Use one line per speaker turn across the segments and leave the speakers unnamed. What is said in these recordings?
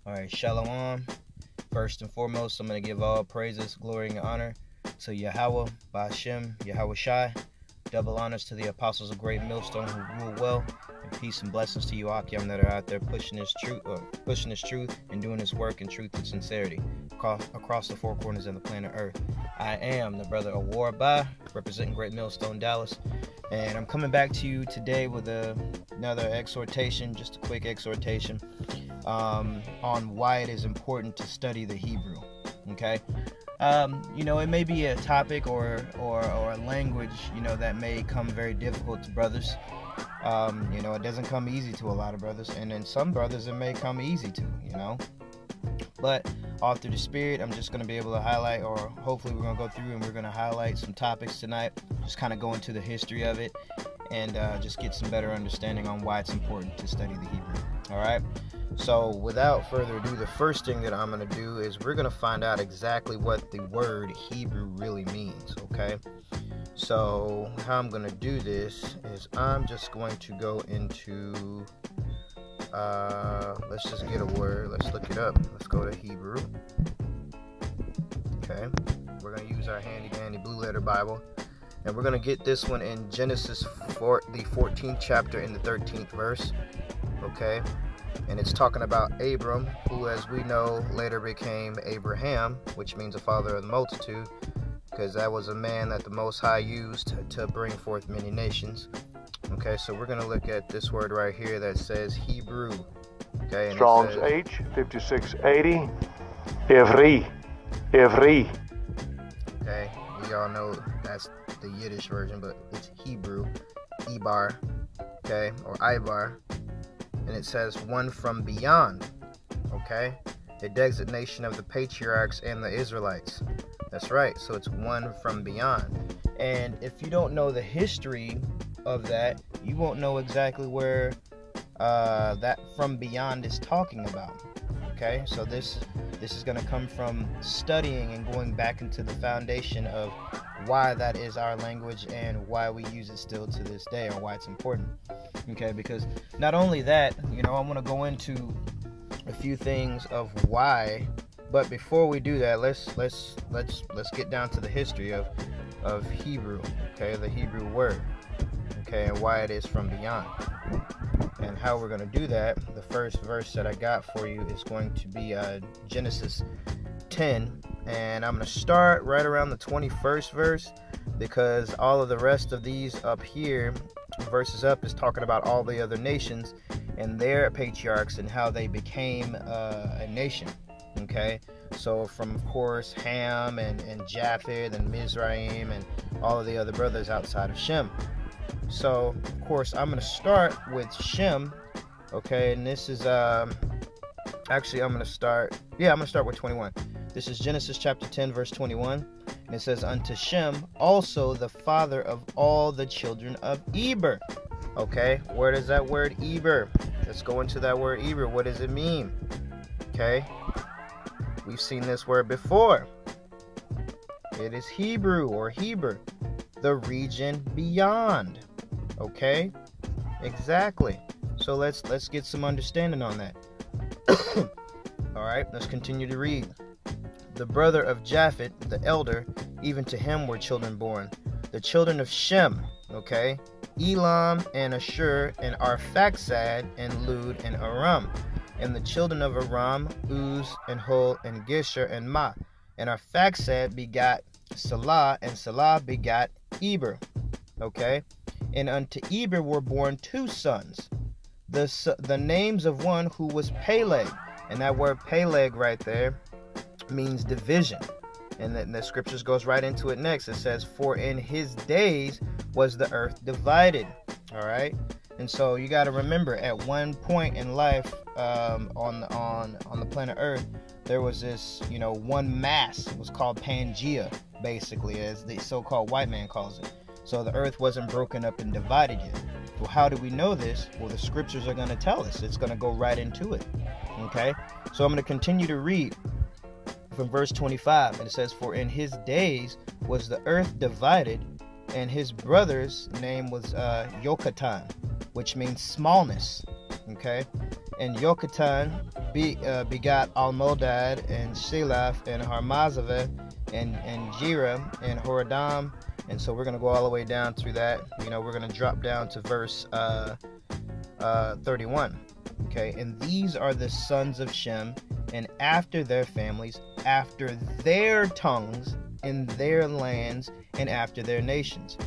All right, Shalom. First and foremost, I'm going to give all praises, glory, and honor to Yahweh, Ba'ashem, Yahweh Shai. Double honors to the apostles of Great Millstone who rule well, and peace and blessings to you, Akim, that are out there pushing this truth and doing this work in truth and sincerity across the four corners of the planet Earth. I am the brother of War Ba, representing Great Millstone, Dallas, and I'm coming back to you today with another exhortation, just a quick exhortation on why it is important to study the Hebrew. Okay. It may be a topic or a language, that may come very difficult to brothers. It doesn't come easy to a lot of brothers, and then some brothers it may come easy to, But all through the Spirit, I'm just going to be able to highlight, or hopefully we're going to go through and we're going to highlight some topics tonight, just kind of go into the history of it, and just get some better understanding on why it's important to study the Hebrew. All right. So without further ado, the first thing that I'm going to do is we're going to find out exactly what the word Hebrew really means, okay? So how I'm going to do this is I'm just going to go into, let's just get a word. Let's look it up. Let's go to Hebrew. Okay. We're going to use our handy dandy blue letter Bible. And we're going to get this one in Genesis the 14th chapter in the 13th verse, okay? And it's talking about Abram, who, as we know, later became Abraham, which means a father of the multitude, because that was a man that the Most High used to bring forth many nations. Okay, so we're going to look at this word right here that says Hebrew. Okay, and
Strong's H, 5680, Ivri.
Okay, we all know that's the Yiddish version, but it's Hebrew, Ibar, okay, or Ibar. And it says one from beyond, okay? A designation of the patriarchs and the Israelites. That's right, so it's one from beyond. And if you don't know the history of that, you won't know exactly where that from beyond is talking about, okay? So this is going to come from studying and going back into the foundation of why that is our language and why we use it still to this day, or why it's important. Okay, because not only that, I want to go into a few things of why, but before we do that, let's get down to the history of Hebrew, okay, the Hebrew word, okay, and why it is from beyond. And how we're going to do that, the first verse that I got for you is going to be Genesis 10, and I'm going to start right around the 21st verse, because all of the rest of these up here, verses up, is talking about all the other nations and their patriarchs and how they became a nation. Okay, so from, of course, Ham and Japheth and Mizraim and all of the other brothers outside of Shem. So, of course, I'm going to start with Shem. Okay, and this is actually I'm going to start with 21. This is Genesis chapter 10 verse 21. And it says, unto Shem also the father of all the children of Eber. Okay, where does that word Eber? Let's go into that word Eber. What does it mean? Okay, we've seen this word before. It is Hebrew or Heber, the region beyond. Okay, exactly. So let's get some understanding on that. All right, let's continue to read. The brother of Japheth, the elder, even to him were children born. The children of Shem, okay, Elam and Ashur and Arphaxad and Lud and Aram. And the children of Aram, Uz and Hul and Gisher and Ma. And Arphaxad begot Salah, and Salah begot Eber, okay. And unto Eber were born two sons. The names of one who was Peleg, and that word Peleg right there means division. And then the scriptures goes right into it next. It says, for in his days was the earth divided. All right. And so you got to remember, at one point in life, on the planet Earth, there was this, one mass. It was called Pangea, basically, as the so-called white man calls it. So the earth wasn't broken up and divided yet. Well, how do we know this? Well, the scriptures are going to tell us. It's going to go right into it. Okay. So I'm going to continue to read from verse 25, and it says, for in his days was the earth divided, and his brother's name was Yokatan, which means smallness. Okay, and Yokatan begot Almodad and Shelaf and Harmazaveth and Jira and Horadam. And so we're going to go all the way down through that. We're going to drop down to verse 31. Okay, and these are the sons of Shem, and after their families, after their tongues, in their lands, and after their nations.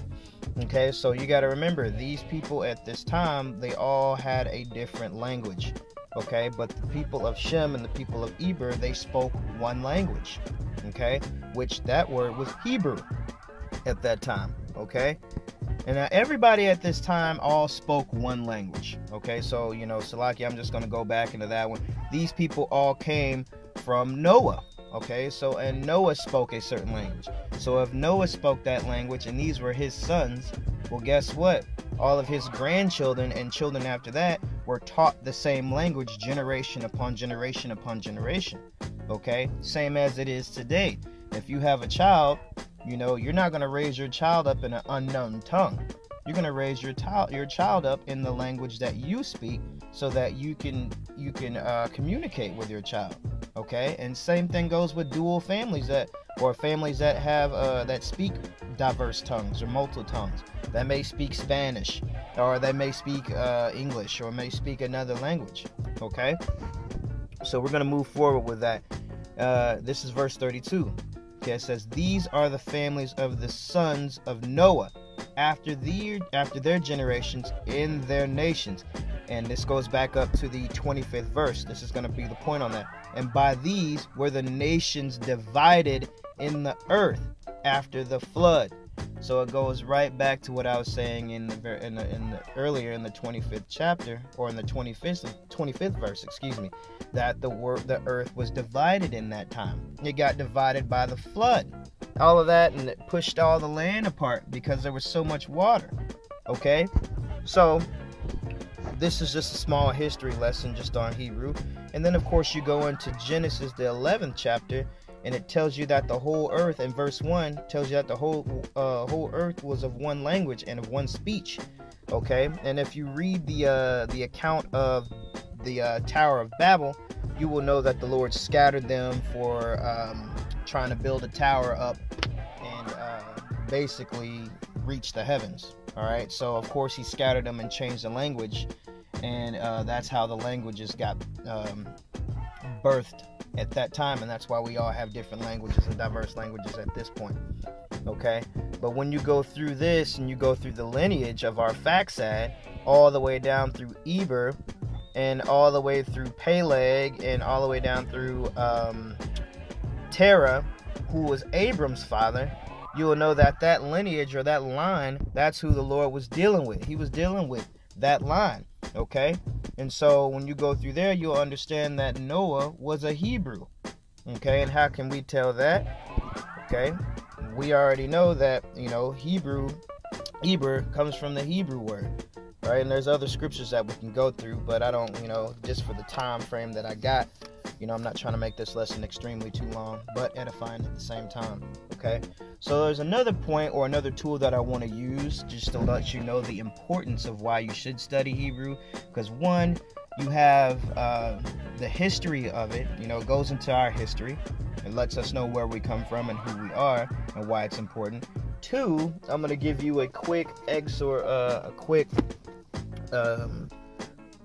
Okay, so you got to remember, these people at this time, they all had a different language. Okay, but the people of Shem and the people of Eber, they spoke one language. Okay, which that word was Hebrew at that time. Okay, and now everybody at this time all spoke one language. Okay, so Salaki, I'm just going to go back into that one. These people all came from Noah. Okay, so and Noah spoke a certain language. So if Noah spoke that language and these were his sons, well, guess what? All of his grandchildren and children after that were taught the same language generation upon generation upon generation. Okay, same as it is today. If you have a child, you're not going to raise your child up in an unknown tongue. You're going to raise your child up in the language that you speak, so that you can communicate with your child. Okay, and same thing goes with dual families families that have that speak diverse tongues or multiple tongues, that may speak Spanish, or they may speak English, or may speak another language. Okay, so we're going to move forward with that. This is verse 32. Okay, it says, these are the families of the sons of Noah after their generations in their nations. And this goes back up to the 25th verse. This is going to be the point on that. And by these were the nations divided in the earth after the flood. So it goes right back to what I was saying earlier in the 25th chapter, or in the 25th verse, that the earth was divided in that time. It got divided by the flood. All of that, and it pushed all the land apart because there was so much water. Okay? So this is just a small history lesson just on Hebrew. And then, of course, you go into Genesis, the 11th chapter, and it tells you that the whole earth, in verse 1, tells you that the whole earth was of one language and of one speech. Okay? And if you read the account of the Tower of Babel, you will know that the Lord scattered them for trying to build a tower up and basically reach the heavens. All right? So, of course, he scattered them and changed the language. And that's how the languages got birthed at that time, and that's why we all have different languages and diverse languages at this point. Okay, but when you go through this and you go through the lineage of our Faxad, all the way down through Eber, and all the way through Peleg, and all the way down through Terah, who was Abram's father, you will know that lineage, or that line, that's who the Lord was dealing with. He was dealing with that line. Okay, and so when you go through there, you'll understand that Noah was a Hebrew. Okay, and how can we tell that? Okay, we already know that, Eber comes from the Hebrew word, right? And there's other scriptures that we can go through, but I don't, just for the time frame that I got, I'm not trying to make this lesson extremely too long, but edifying at the same time. Okay, so there's another point, or another tool that I want to use just to let you know the importance of why you should study Hebrew. Because one, you have the history of it. It goes into our history. It lets us know where we come from and who we are and why it's important. Two, I'm going to give you a quick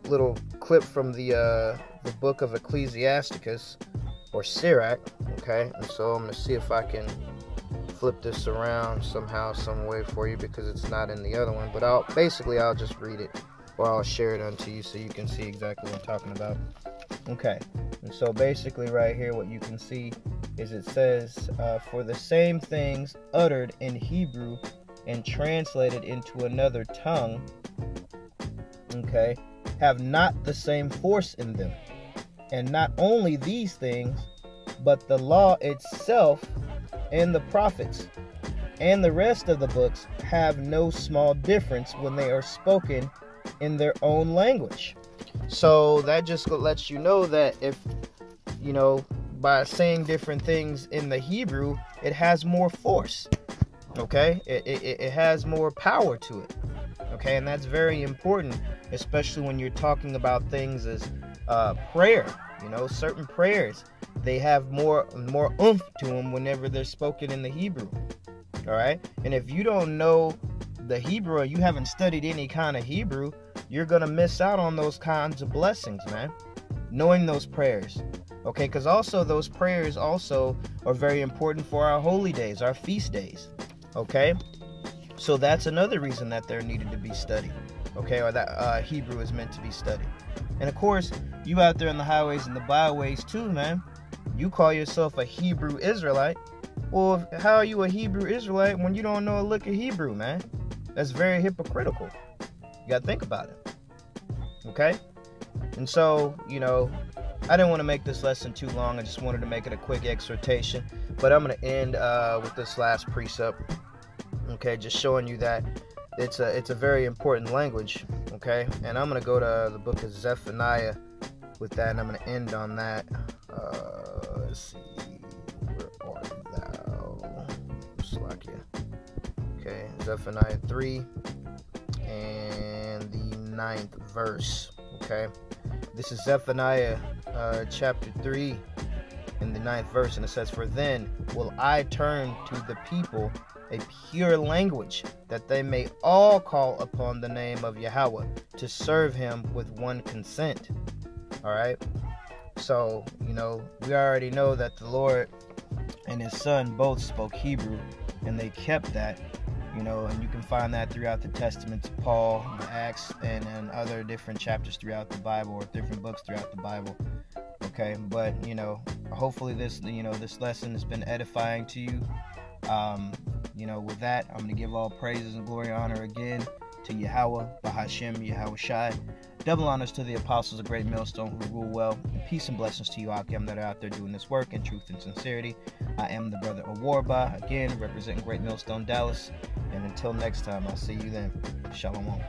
little clip from the book of Ecclesiasticus, or Sirach. Okay, and so I'm going to see if I can flip this around somehow, some way for you, because it's not in the other one. But I'll just read it, or I'll share it unto you so you can see exactly what I'm talking about. Okay, and so basically right here, what you can see is it says, for the same things uttered in Hebrew and translated into another tongue, okay, have not the same force in them. And not only these things, but the law itself and the prophets and the rest of the books have no small difference when they are spoken in their own language. So that just lets you know that if, by saying different things in the Hebrew, it has more force. Okay? It has more power to it. Okay? And that's very important, especially when you're talking about things as prayer. You know, certain prayers, they have more oomph to them whenever they're spoken in the Hebrew. All right, and if you don't know the Hebrew or you haven't studied any kind of Hebrew, you're gonna miss out on those kinds of blessings, man. Knowing those prayers, okay? Because also those prayers also are very important for our holy days, our feast days, okay? So that's another reason that they're needed to be studied, okay? Or that Hebrew is meant to be studied. And of course, you out there in the highways and the byways too, man. You call yourself a Hebrew Israelite. Well, how are you a Hebrew Israelite when you don't know a lick of Hebrew, man? That's very hypocritical. You gotta think about it, okay? And so, you know, I didn't want to make this lesson too long. I just wanted to make it a quick exhortation. But I'm going to end with this last precept, okay? Just showing you that it's a very important language, okay? And I'm going to go to the book of Zephaniah with that, and I'm going to end on that. Let's see. Where are thou? Slakia. Okay, Zephaniah 3 and the 9th verse, okay? This is Zephaniah chapter 3 in the 9th verse, and it says, "For then will I turn to the people a pure language, that they may all call upon the name of Yahweh to serve him with one consent." All right? So, you know, we already know that the Lord and his son both spoke Hebrew, and they kept that. You know, and you can find that throughout the Testaments of Paul, the Acts, and other different chapters throughout the Bible, or different books throughout the Bible. Okay, but you know, hopefully this lesson has been edifying to you. You know, with that, I'm gonna give all praises and glory and honor again to Yahweh, Bahashem, Yahweh Shai. Double honors to the apostles of Great Millstone who rule well. And peace and blessings to you, Akim, that are out there doing this work in truth and sincerity. I am the brother Awarba, again, representing Great Millstone, Dallas. And until next time, I'll see you then. Shalom.